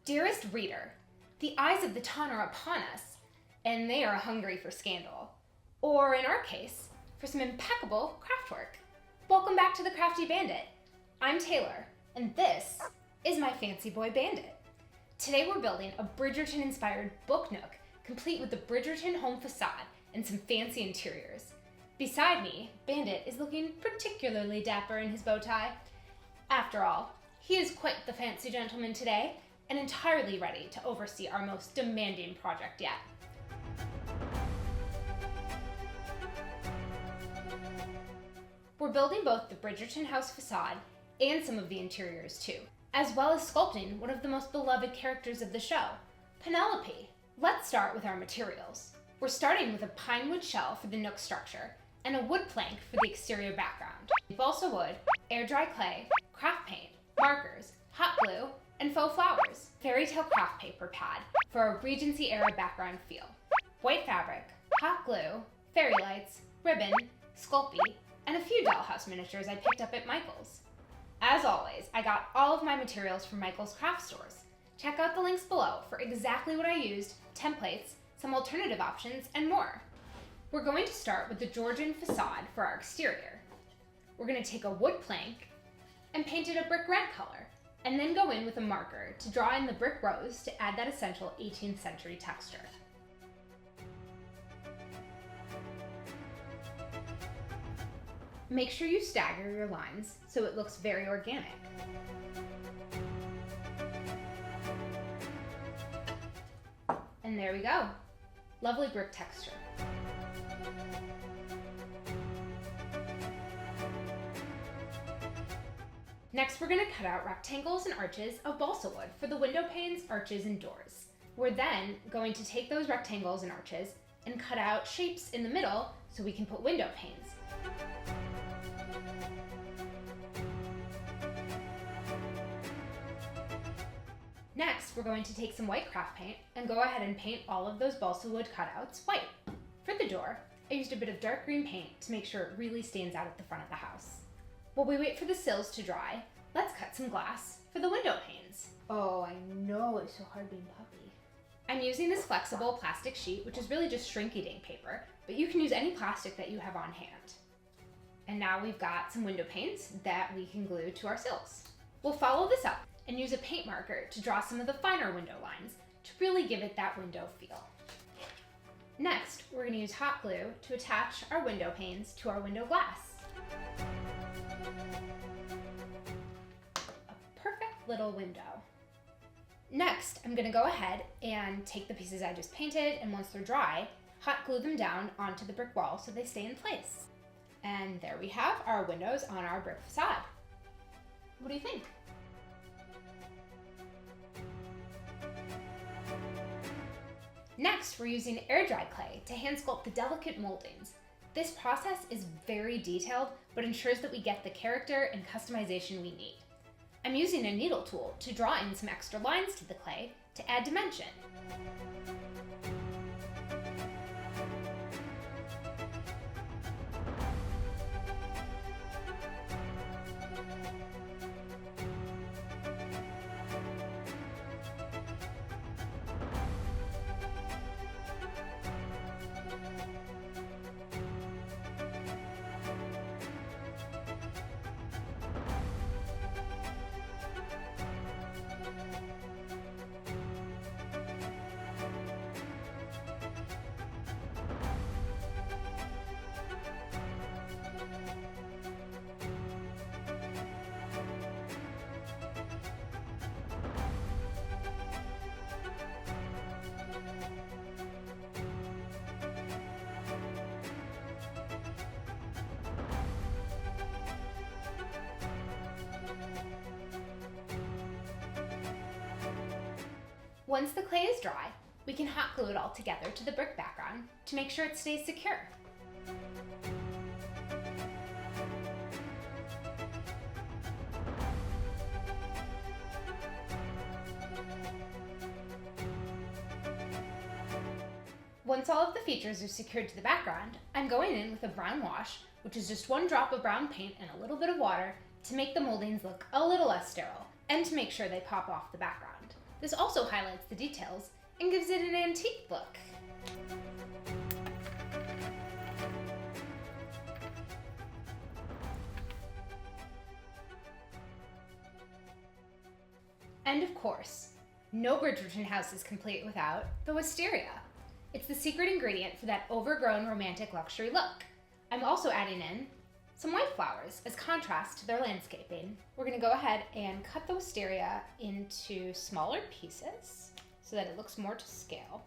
Dearest Reader, the eyes of the ton are upon us, and they are hungry for scandal. Or, in our case, for some impeccable craftwork. Welcome back to the Crafty Bandit. I'm Taylor, and this is my Fancy Boy Bandit. Today we're building a Bridgerton-inspired book nook, complete with the Bridgerton home facade and some fancy interiors. Beside me, Bandit is looking particularly dapper in his bow tie. After all, he is quite the fancy gentleman today, and entirely ready to oversee our most demanding project yet. We're building both the Bridgerton house facade and some of the interiors too, as well as sculpting one of the most beloved characters of the show, Penelope. Let's start with our materials. We're starting with a pine wood shell for the nook structure and a wood plank for the exterior background. Balsa wood, air dry clay, craft paint, markers, hot glue, and faux flowers. Fairy tale craft paper pad for a Regency era background feel. White fabric, hot glue, fairy lights, ribbon, Sculpted, and a few dollhouse miniatures I picked up at Michael's. As always, I got all of my materials from Michael's craft stores. Check out the links below for exactly what I used, templates, some alternative options, and more. We're going to start with the Georgian facade for our exterior. We're going to take a wood plank and paint it a brick red color, and then go in with a marker to draw in the brick rose to add that essential 18th century texture. Make sure you stagger your lines so it looks very organic. And there we go. Lovely brick texture. Next, we're going to cut out rectangles and arches of balsa wood for the window panes, arches, and doors. We're then going to take those rectangles and arches and cut out shapes in the middle so we can put window panes. Next, we're going to take some white craft paint and go ahead and paint all of those balsa wood cutouts white. For the door, I used a bit of dark green paint to make sure it really stands out at the front of the house. While we wait for the sills to dry, let's cut some glass for the window panes. Oh, I know it's so hard being puppy. I'm using this flexible plastic sheet, which is really just shrinky-dink paper, but you can use any plastic that you have on hand. And now we've got some window panes that we can glue to our sills. We'll follow this up and use a paint marker to draw some of the finer window lines to really give it that window feel. Next, we're going to use hot glue to attach our window panes to our window glass. A perfect little window. Next, I'm going to go ahead and take the pieces I just painted, and once they're dry, hot glue them down onto the brick wall so they stay in place. And there we have our windows on our brick facade. What do you think? Next, we're using air dry clay to hand sculpt the delicate moldings. This process is very detailed, but ensures that we get the character and customization we need. I'm using a needle tool to draw in some extra lines to the clay to add dimension. Once the clay is dry, we can hot glue it all together to the brick background to make sure it stays secure. Once all of the features are secured to the background, I'm going in with a brown wash, which is just one drop of brown paint and a little bit of water to make the moldings look a little less sterile and to make sure they pop off the background. This also highlights the details and gives it an antique look. And of course, no Bridgerton house is complete without the Wisteria. It's the secret ingredient for that overgrown romantic luxury look. I'm also adding in some white flowers as contrast to their landscaping. We're gonna go ahead and cut the wisteria into smaller pieces so that it looks more to scale.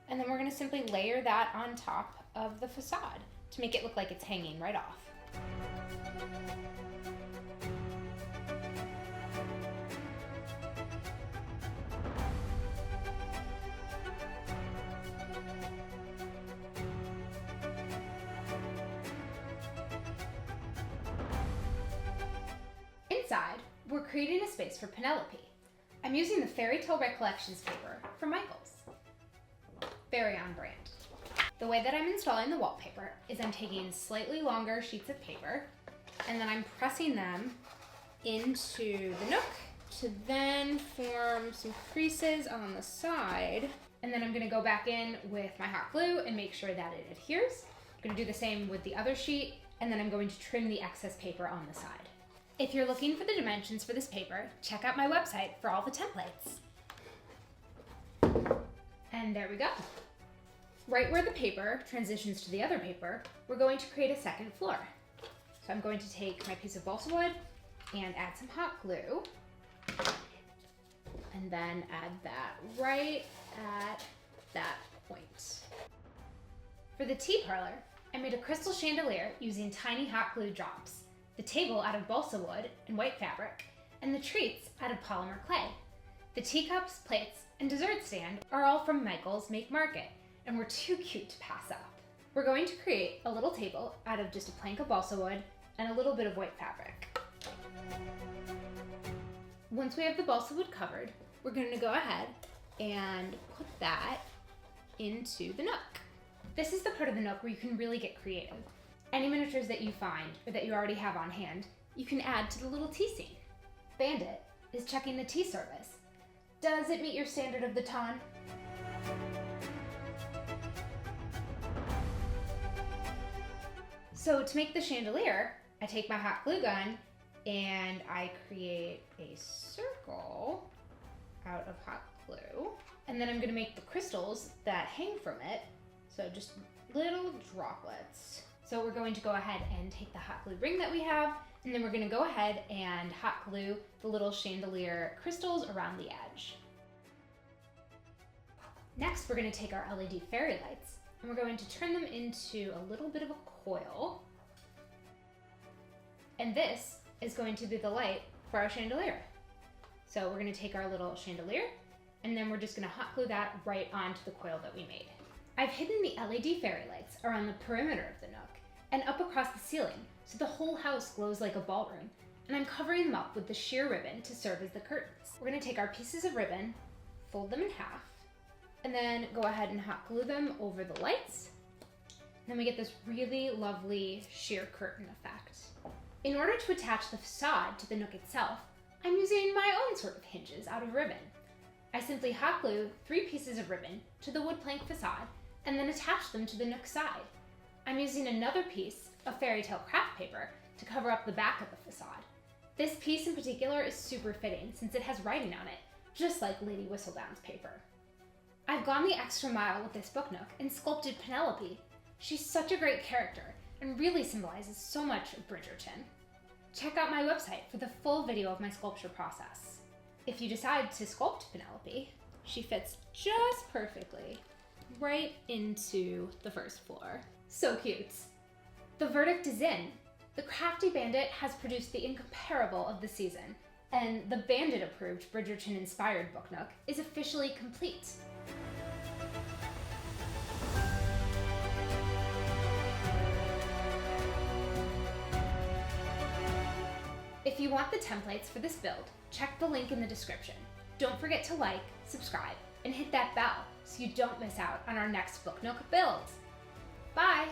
And then we're gonna simply layer that on top of the facade to make it look like it's hanging right off. Inside, we're creating a space for Penelope. I'm using the Fairy Tale Recollections paper from Michaels. Very on brand. The way that I'm installing the wallpaper is I'm taking slightly longer sheets of paper and then I'm pressing them into the nook to then form some creases on the side. And then I'm gonna go back in with my hot glue and make sure that it adheres. I'm gonna do the same with the other sheet, and then I'm going to trim the excess paper on the side. If you're looking for the dimensions for this paper, check out my website for all the templates. And there we go. Right where the paper transitions to the other paper, we're going to create a second floor. So I'm going to take my piece of balsa wood and add some hot glue. And then add that right at that point. For the tea parlor, I made a crystal chandelier using tiny hot glue drops, the table out of balsa wood and white fabric, and the treats out of polymer clay. The teacups, plates, and dessert stand are all from Michaels Make Market and were too cute to pass up. We're going to create a little table out of just a plank of balsa wood and a little bit of white fabric. Once we have the balsa wood covered, we're going to go ahead and put that into the nook. This is the part of the nook where you can really get creative. Any miniatures that you find or that you already have on hand, you can add to the little tea scene. Bandit is checking the tea service. Does it meet your standard of the ton? So to make the chandelier, I take my hot glue gun and I create a circle out of hot glue. And then I'm gonna make the crystals that hang from it. So just little droplets. So we're going to go ahead and take the hot glue ring that we have, and then we're gonna go ahead and hot glue the little chandelier crystals around the edge. Next, we're gonna take our LED fairy lights, and we're going to turn them into a little bit of a coil. And this is going to be the light for our chandelier. So we're gonna take our little chandelier, and then we're just gonna hot glue that right onto the coil that we made. I've hidden the LED fairy lights around the perimeter of the nook and up across the ceiling so the whole house glows like a ballroom, and I'm covering them up with the sheer ribbon to serve as the curtains. We're gonna take our pieces of ribbon, fold them in half, and then go ahead and hot glue them over the lights. And then we get this really lovely sheer curtain effect. In order to attach the facade to the nook itself, I'm using my own sort of hinges out of ribbon. I simply hot glue 3 pieces of ribbon to the wood plank facade and then attach them to the nook side. I'm using another piece of fairy tale craft paper to cover up the back of the facade. This piece in particular is super fitting since it has writing on it, just like Lady Whistledown's paper. I've gone the extra mile with this book nook and sculpted Penelope. She's such a great character and really symbolizes so much of Bridgerton. Check out my website for the full video of my sculpture process. If you decide to sculpt Penelope, she fits just perfectly right into the first floor. So cute. The verdict is in. The Crafty Bandit has produced the incomparable of the season, and the Bandit-approved Bridgerton-inspired book nook is officially complete. If you want the templates for this build, check the link in the description. Don't forget to like, subscribe, and hit that bell so you don't miss out on our next book nook build. Bye!